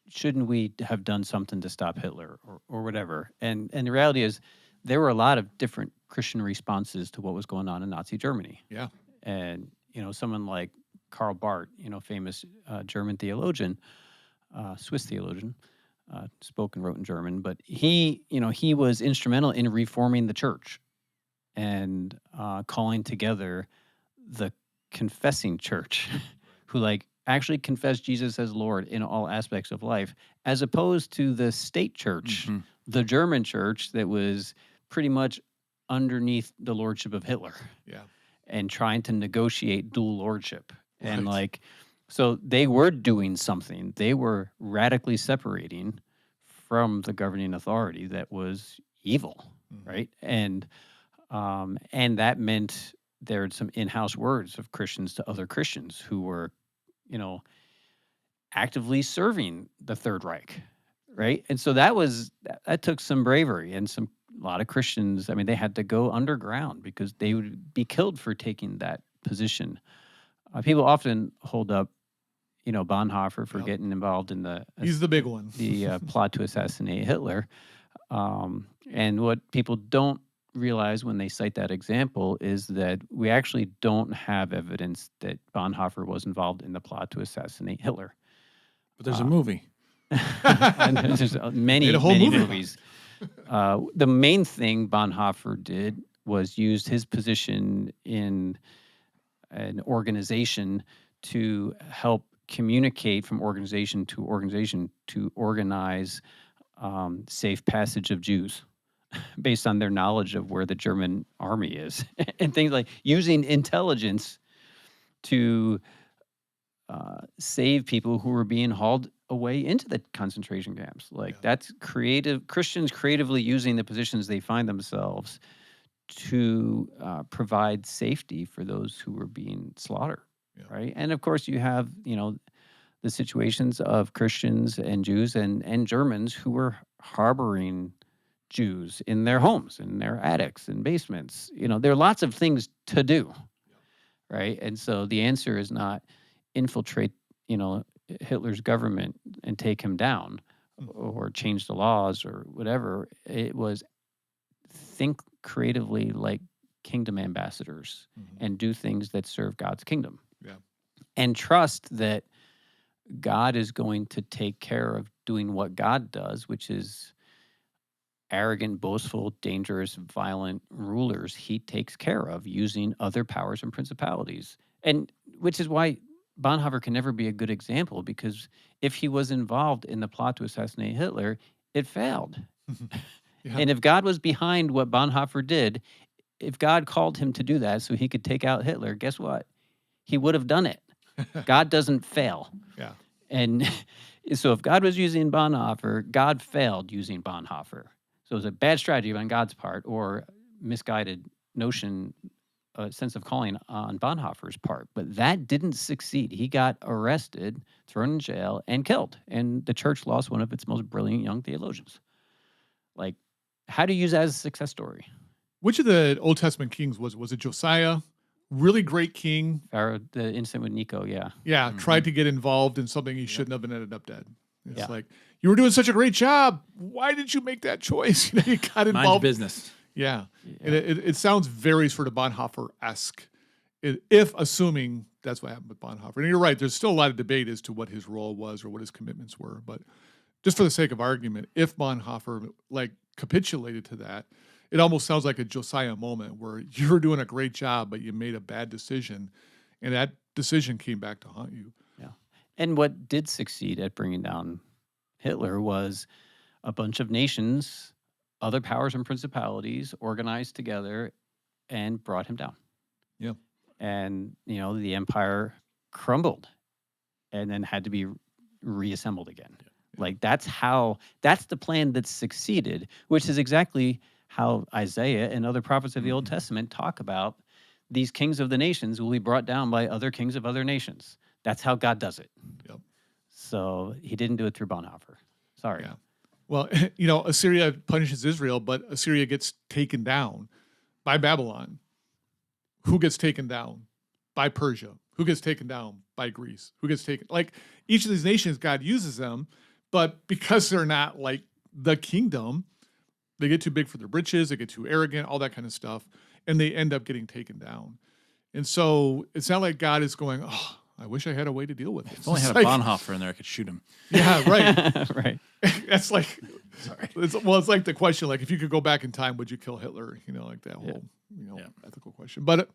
shouldn't we have done something to stop Hitler or whatever? And the reality is, there were a lot of different Christian responses to what was going on in Nazi Germany. Yeah. And, someone like Karl Barth, famous German theologian, Swiss theologian, spoke and wrote in German, but he was instrumental in reforming the church and calling together the confessing church who actually confess Jesus as Lord in all aspects of life, as opposed to the state church, the German church that was pretty much underneath the lordship of Hitler. Yeah. And trying to negotiate dual lordship. Right. And so they were doing something. They were radically separating from the governing authority that was evil, right? And that meant there were some in-house words of Christians to other Christians who were, actively serving the Third Reich, right? And so that took some bravery and a lot of Christians. I mean, they had to go underground because they would be killed for taking that position. People often hold up, Bonhoeffer for getting involved in he's the big one, the plot to assassinate Hitler. And what people don't realize when they cite that example is that we actually don't have evidence that Bonhoeffer was involved in the plot to assassinate Hitler. But there's a movie. And there's many movie. movies. The main thing Bonhoeffer did was used his position in an organization to help communicate from organization to organize safe passage of Jews based on their knowledge of where the German army is and things like using intelligence to save people who were being hauled away into the concentration camps. That's creative. Christians creatively using the positions they find themselves to provide safety for those who were being slaughtered. Yeah. Right. And of course you have, the situations of Christians and Jews and Germans who were harboring Jews in their homes, in their attics and basements. There are lots of things to do. Yeah. Right. And so the answer is not infiltrate, Hitler's government and take him down or change the laws or whatever. It was think creatively like kingdom ambassadors and do things that serve God's kingdom. Yeah. And trust that God is going to take care of doing what God does, which is arrogant, boastful, dangerous, violent rulers he takes care of using other powers and principalities. And which is why Bonhoeffer can never be a good example, because if he was involved in the plot to assassinate Hitler, it failed. Yeah. And if God was behind what Bonhoeffer did, if God called him to do that so he could take out Hitler, guess what? He would have done it. God doesn't fail. Yeah. And so if God was using Bonhoeffer, God failed using Bonhoeffer. So it was a bad strategy on God's part, or misguided notion, sense of calling on Bonhoeffer's part. But that didn't succeed. He got arrested, thrown in jail, and killed. And the church lost one of its most brilliant young theologians. How do you use that as a success story? Which of the Old Testament kings was it Josiah? Really great king. Pharaoh, the incident with Necho, yeah. Yeah, tried to get involved in something he shouldn't have and ended up dead. It's like, you were doing such a great job. Why did you make that choice? You got involved. Mind your business. Yeah. And it sounds very sort of Bonhoeffer-esque, if assuming that's what happened with Bonhoeffer. And you're right, there's still a lot of debate as to what his role was or what his commitments were. But just for the sake of argument, if Bonhoeffer capitulated to that, it almost sounds like a Josiah moment where you were doing a great job, but you made a bad decision, and that decision came back to haunt you. Yeah. And what did succeed at bringing down Hitler was a bunch of nations, other powers and principalities organized together and brought him down. Yeah. And, the empire crumbled and then had to be reassembled again. Yeah. That's the plan that succeeded, which is exactly how Isaiah and other prophets of the Old Testament talk about these kings of the nations will be brought down by other kings of other nations. That's how God does it. Yep. So he didn't do it through Bonhoeffer. Sorry. Yeah. Well, Assyria punishes Israel, but Assyria gets taken down by Babylon. Who gets taken down? By Persia. Who gets taken down? By Greece. Who gets taken? Like, each of these nations, God uses them, but because they're not like the kingdom, they get too big for their britches, they get too arrogant, all that kind of stuff, and they end up getting taken down. And so it's not like God is going, oh, I wish I had a way to deal with this. If I only had It's a like, Bonhoeffer in there, I could shoot him. yeah, right. Right. That's like, Sorry. it's like the question, like, if you could go back in time, would you kill Hitler? Like that whole, ethical question. But,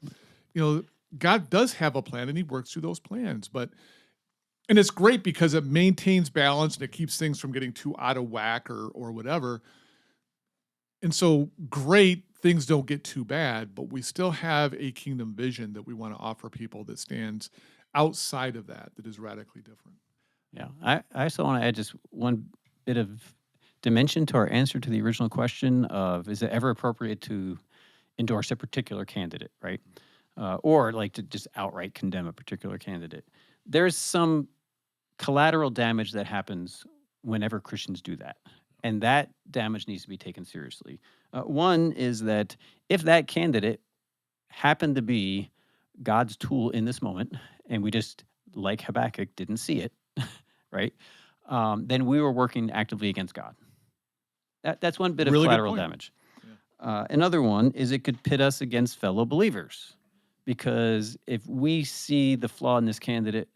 God does have a plan and he works through those plans. And it's great because it maintains balance and it keeps things from getting too out of whack or whatever. And so great things don't get too bad, but we still have a kingdom vision that we want to offer people that stands outside of that is radically different. Yeah. I also want to add just one bit of dimension to our answer to the original question of, is it ever appropriate to endorse a particular candidate, right? Or like to just outright condemn a particular candidate. There's some collateral damage that happens whenever Christians do that. And that damage needs to be taken seriously. One is that if that candidate happened to be God's tool in this moment, and we just, like Habakkuk, didn't see it, right? Then we were working actively against God. That's one bit of Really good collateral point. damage. Another one is it could pit us against fellow believers. Because if we see the flaw in this candidate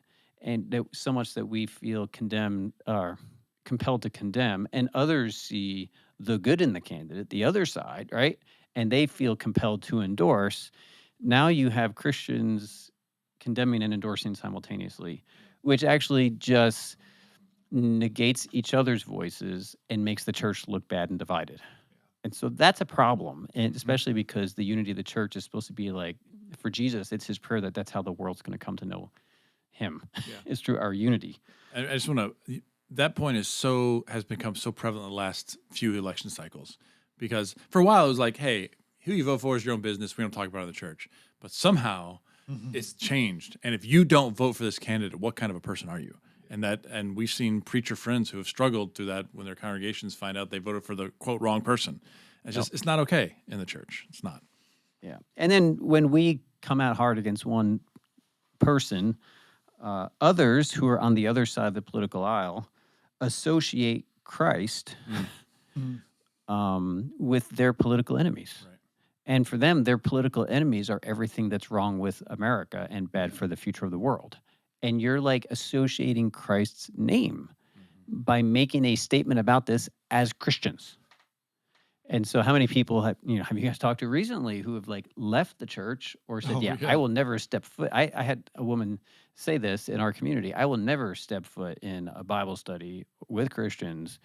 and that so much that we feel condemned or compelled to condemn, and others see the good in the candidate, the other side, right? And they feel compelled to endorse, now you have Christians condemning and endorsing simultaneously, which actually just negates each other's voices and makes the church look bad and divided. And so that's a problem, and especially because the unity of the church is supposed to be like, for Jesus, it's his prayer that that's how the world's going to come to know him, is through our unity. I just want to, that point has become so prevalent in the last few election cycles, because for a while it was like, hey, who you vote for is your own business. We don't talk about it in the church. But somehow it's changed. And if you don't vote for this candidate, what kind of a person are you? And we've seen preacher friends who have struggled through that when their congregations find out they voted for the quote wrong person. It's just, it's not okay in the church. It's not. Yeah. And then when we come out hard against one person, others who are on the other side of the political aisle associate Christ with their political enemies. Right. And for them, their political enemies are everything that's wrong with America and bad for the future of the world. And you're like associating Christ's name by making a statement about this as Christians. And so how many people have you guys talked to recently who have like left the church or said, I will never step foot. I had a woman say this in our community. I will never step foot in a Bible study with Christians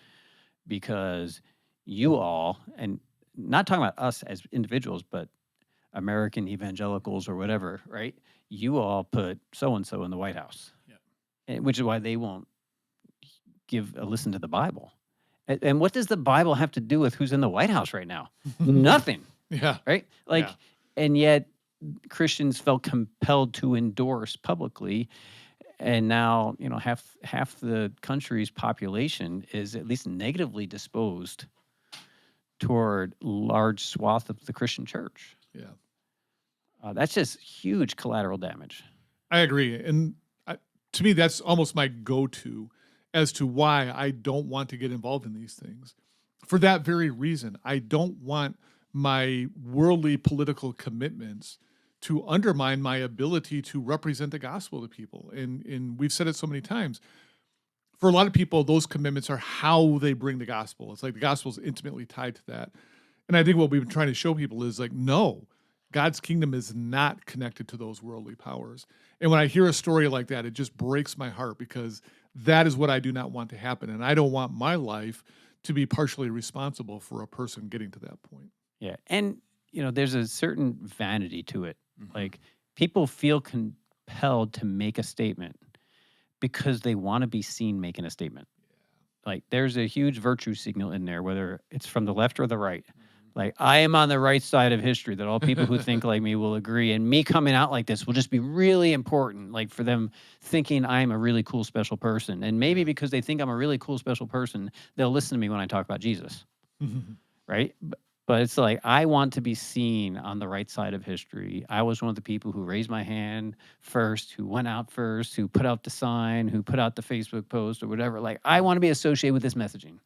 because you all, and not talking about us as individuals, but American evangelicals or whatever, right? You all put so-and-so in the White House, which is why they won't give a listen to the Bible. And what does the Bible have to do with who's in the White House right now? Nothing. Yeah. Right? And yet Christians felt compelled to endorse publicly. And now, half the country's population is at least negatively disposed toward large swath of the Christian church. Yeah. That's just huge collateral damage. I agree. And to me, that's almost my go-to as to why I don't want to get involved in these things. For that very reason, I don't want my worldly political commitments to undermine my ability to represent the gospel to people. And we've said it so many times. For a lot of people, those commitments are how they bring the gospel. It's like the gospel is intimately tied to that. And I think what we've been trying to show people is like, no, God's kingdom is not connected to those worldly powers. And when I hear a story like that, it just breaks my heart because that is what I do not want to happen. And I don't want my life to be partially responsible for a person getting to that point. Yeah. And, there's a certain vanity to it. Like people feel compelled to make a statement because they want to be seen making a statement. Like there's a huge virtue signal in there, whether it's from the left or the right. Like, I am on the right side of history, that all people who think like me will agree. And me coming out like this will just be really important, like for them thinking I'm a really cool, special person. And maybe because they think I'm a really cool, special person, they'll listen to me when I talk about Jesus, right? But it's like, I want to be seen on the right side of history. I was one of the people who raised my hand first, who went out first, who put out the sign, who put out the Facebook post or whatever. Like, I want to be associated with this messaging.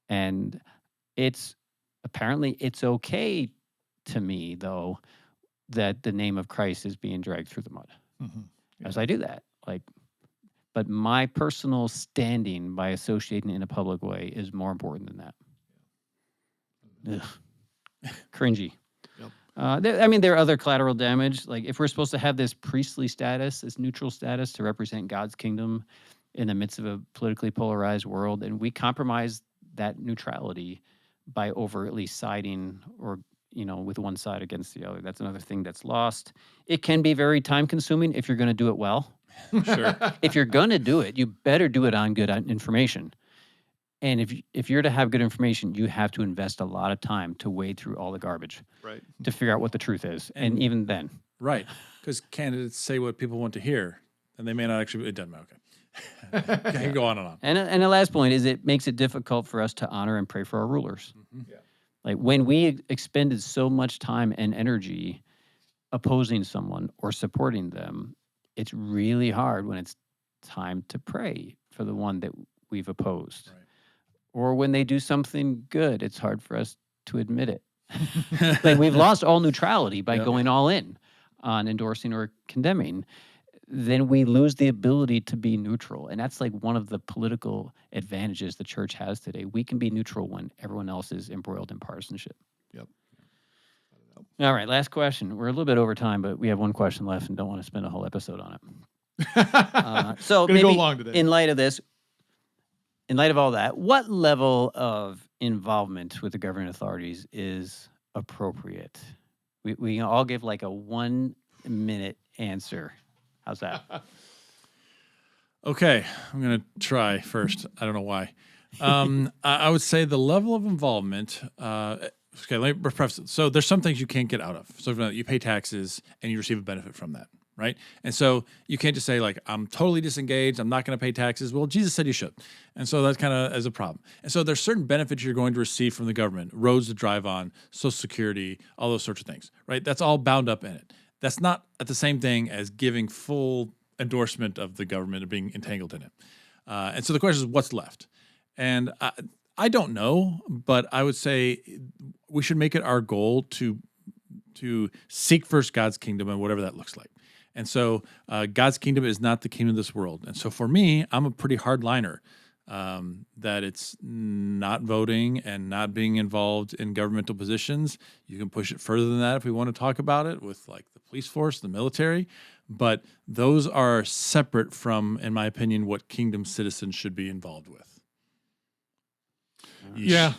And apparently it's okay to me, though, that the name of Christ is being dragged through the mud as I do that. Like, but my personal standing by associating in a public way is more important than that. Cringy. Yep. There are other collateral damage. Like, if we're supposed to have this priestly status, this neutral status to represent God's kingdom in the midst of a politically polarized world, and we compromise that neutrality by overtly siding or, with one side against the other. That's another thing that's lost. It can be very time consuming if you're going to do it well. Sure. If you're going to do it, you better do it on good information. And if you're to have good information, you have to invest a lot of time to wade through all the garbage, Right. to figure out what the truth is. And even then. Right. Because candidates say what people want to hear, and they may not actually, it doesn't matter. Okay. Okay, go on and on. And the last point is, it makes it difficult for us to honor and pray for our rulers. Yeah. Like, when we expended so much time and energy opposing someone or supporting them, it's really hard when it's time to pray for the one that we've opposed. Right. Or when they do something good, it's hard for us to admit it. Like, we've lost all neutrality by going all in on endorsing or condemning. Then we lose the ability to be neutral. And that's like one of the political advantages the church has today. We can be neutral when everyone else is embroiled in partisanship. Yep. All right, last question. We're a little bit over time, but we have one question left and don't want to spend a whole episode on it. So Gonna maybe go long today. in light of all that, what level of involvement with the governing authorities is appropriate? We can all give like a 1-minute answer. How's that? Okay, I'm going to try first. I don't know why. I would say the level of involvement. Okay, let me preface it. So there's some things you can't get out of. So you pay taxes and you receive a benefit from that, right? And so you can't just say, like, I'm totally disengaged, I'm not going to pay taxes. Well, Jesus said you should. And so that's kind of as a problem. And so there's certain benefits you're going to receive from the government, roads to drive on, Social Security, all those sorts of things, right? That's all bound up in it. That's not the same thing as giving full endorsement of the government or being entangled in it. And so the question is, what's left? And I don't know, but I would say we should make it our goal to seek first God's kingdom and whatever that looks like. And so God's kingdom is not the kingdom of this world. And so for me, I'm a pretty hard liner that it's not voting and not being involved in governmental positions. You can push it further than that if we want to talk about it with like the police force, the military. But those are separate from, in my opinion, what kingdom citizens should be involved with. Yeah,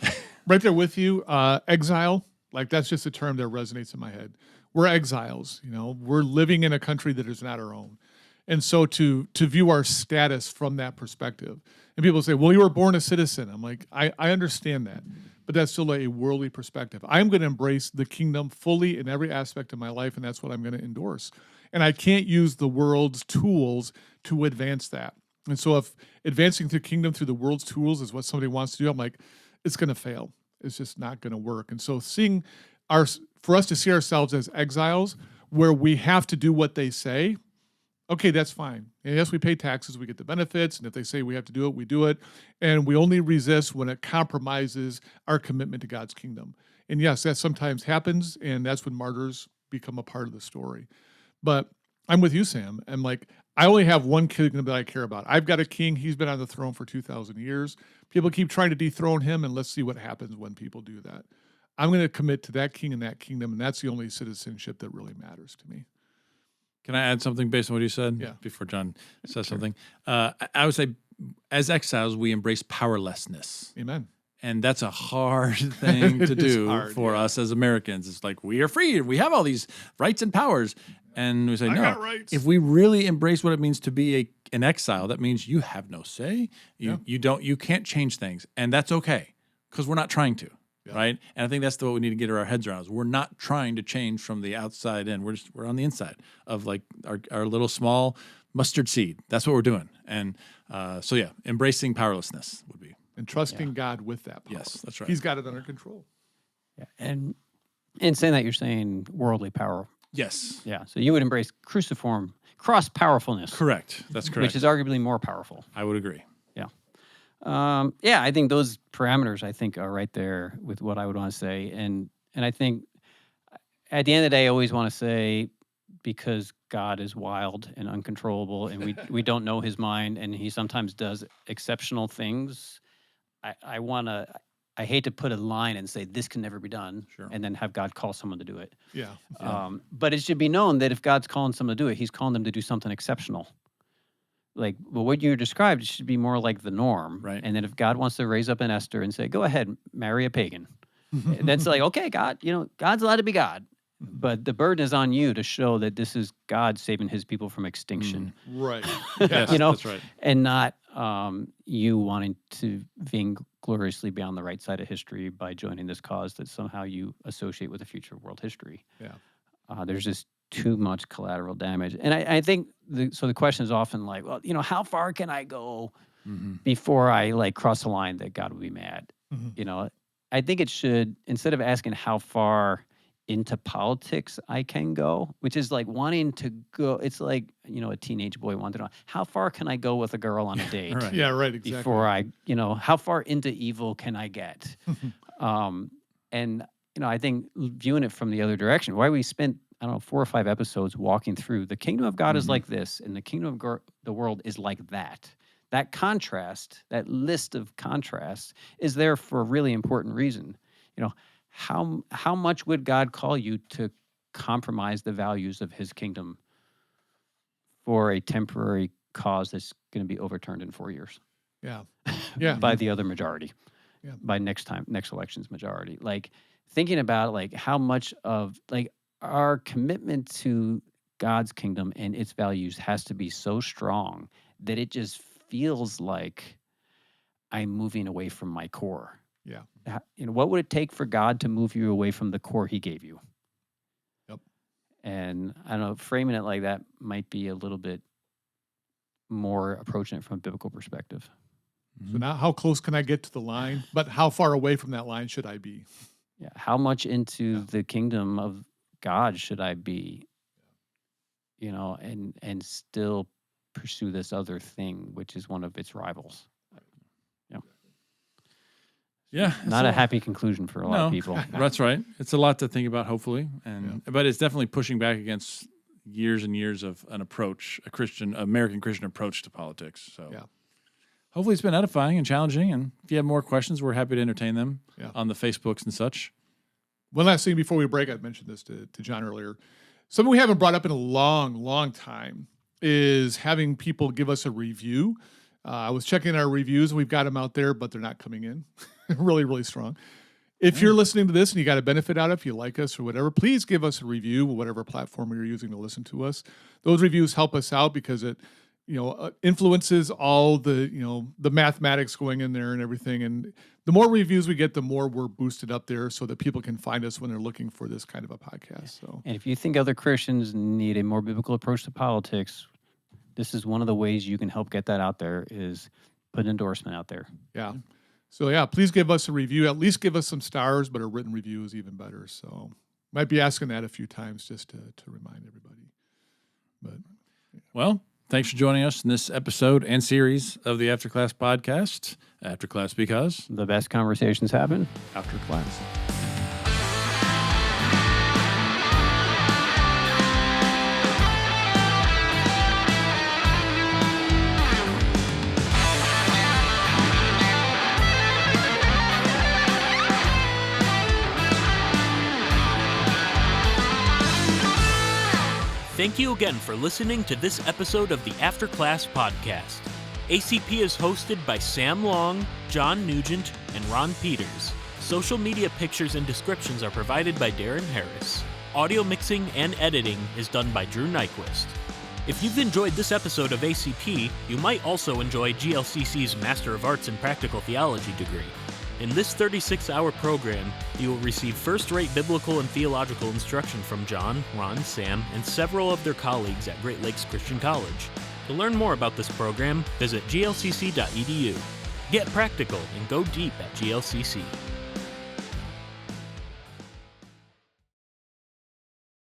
right there with you. Exile, like that's just a term that resonates in my head. We're exiles, we're living in a country that is not our own. And so to view our status from that perspective, and people say, well, you were born a citizen. I'm like, I understand that, but that's still a worldly perspective. I'm going to embrace the kingdom fully in every aspect of my life, and that's what I'm going to endorse. And I can't use the world's tools to advance that. And so if advancing the kingdom through the world's tools is what somebody wants to do, I'm like, it's going to fail. It's just not going to work. And so for us to see ourselves as exiles where we have to do what they say, okay, that's fine. And yes, we pay taxes, we get the benefits, and if they say we have to do it, we do it. And we only resist when it compromises our commitment to God's kingdom. And yes, that sometimes happens, and that's when martyrs become a part of the story. But I'm with you, Sam. I'm like, I only have one kingdom that I care about. I've got a king. He's been on the throne for 2,000 years. People keep trying to dethrone him, and let's see what happens when people do that. I'm going to commit to that king and that kingdom, and that's the only citizenship that really matters to me. Can I add something based on what you said? Yeah. Before John says something. I would say, as exiles, we embrace powerlessness. Amen. And that's a hard thing to do for us as Americans. It's like, we are free. We have all these rights and powers. And we say, I no. got rights. If we really embrace what it means to be an exile, that means you have no say. You can't change things. And that's okay, because we're not trying to. right? And I think that's what we need to get our heads around. Is we're not trying to change from the outside in. We're on the inside of like our little small mustard seed. That's what we're doing. And so yeah, embracing powerlessness would be. And trusting God with that power. Yes, that's right. He's got it under control. Yeah. And in saying that, you're saying worldly power. Yes. Yeah. So you would embrace cruciform cross powerfulness. Correct. That's correct. Which is arguably more powerful. I would agree. Yeah, I think those parameters, I think, are right there with what I would want to say. And I think at the end of the day, I always want to say, because God is wild and uncontrollable and we don't know his mind and he sometimes does exceptional things, I hate to put a line and say this can never be done and then have God call someone to do it. Yeah. But it should be known that if God's calling someone to do it, he's calling them to do something exceptional. Like, well, what you described should be more like the norm. Right. And then if God wants to raise up an Esther and say, go ahead, marry a pagan. That's like, okay, God, God's allowed to be God. But the burden is on you to show that this is God saving his people from extinction. Right. Yes, that's right. And not you wanting to vaingloriously be on the right side of history by joining this cause that somehow you associate with the future of world history. Yeah. There's just too much collateral damage. And I think, the question is often like, well, how far can I go before I like cross the line that God would be mad? I think it should, instead of asking how far into politics I can go, which is like wanting to go, it's like, a teenage boy wanting to know, how far can I go with a girl on a date? Right. Yeah, right, exactly. Before I, how far into evil can I get? And, I think viewing it from the other direction, why we spent, 4 or 5 episodes walking through the kingdom of God is like this, and the kingdom of the world is like that. That contrast, that list of contrasts is there for a really important reason. How much would God call you to compromise the values of his kingdom for a temporary cause that's going to be overturned in 4 years? Yeah. Yeah. By the other majority. Yeah. By next election's majority. Like thinking about like how much of like our commitment to God's kingdom and its values has to be so strong that it just feels like I'm moving away from my core. Yeah. What would it take for God to move you away from the core he gave you? Yep. And I don't know, framing it like that might be a little bit more approaching it from a biblical perspective. So now how close can I get to the line? But how far away from that line should I be? Yeah. How much into the kingdom of God should I be? And still pursue this other thing, which is one of its rivals. Yeah. Not a happy conclusion for a lot of people. That's right. It's a lot to think about, hopefully. But it's definitely pushing back against years and years of an approach, American Christian approach to politics. So hopefully it's been edifying and challenging. And if you have more questions, we're happy to entertain them on the Facebooks and such. One last thing before we break, I mentioned this to John earlier. Something we haven't brought up in a long, long time is having people give us a review. I was checking our reviews. We've got them out there, but they're not coming in. Really, really strong. If you're listening to this and you got a benefit out of it, if you like us or whatever, please give us a review, whatever platform you're using to listen to us. Those reviews help us out because it, influences all the, the mathematics going in there and everything. And the more reviews we get, the more we're boosted up there so that people can find us when they're looking for this kind of a podcast. So, and if you think other Christians need a more biblical approach to politics, this is one of the ways you can help get that out there is put an endorsement out there. Yeah. So, please give us a review. At least give us some stars, but a written review is even better. So, might be asking that a few times just to remind everybody. But, well, thanks for joining us in this episode and series of the After Class podcast. After Class because the best conversations happen after class. Thank you again for listening to this episode of the After Class Podcast. ACP is hosted by Sam Long, John Nugent, and Ron Peters. Social media pictures and descriptions are provided by Darren Harris. Audio mixing and editing is done by Drew Nyquist. If you've enjoyed this episode of ACP, you might also enjoy GLCC's Master of Arts in Practical Theology degree. In this 36-hour program, you will receive first-rate biblical and theological instruction from John, Ron, Sam, and several of their colleagues at Great Lakes Christian College. To learn more about this program, visit glcc.edu. Get practical and go deep at GLCC.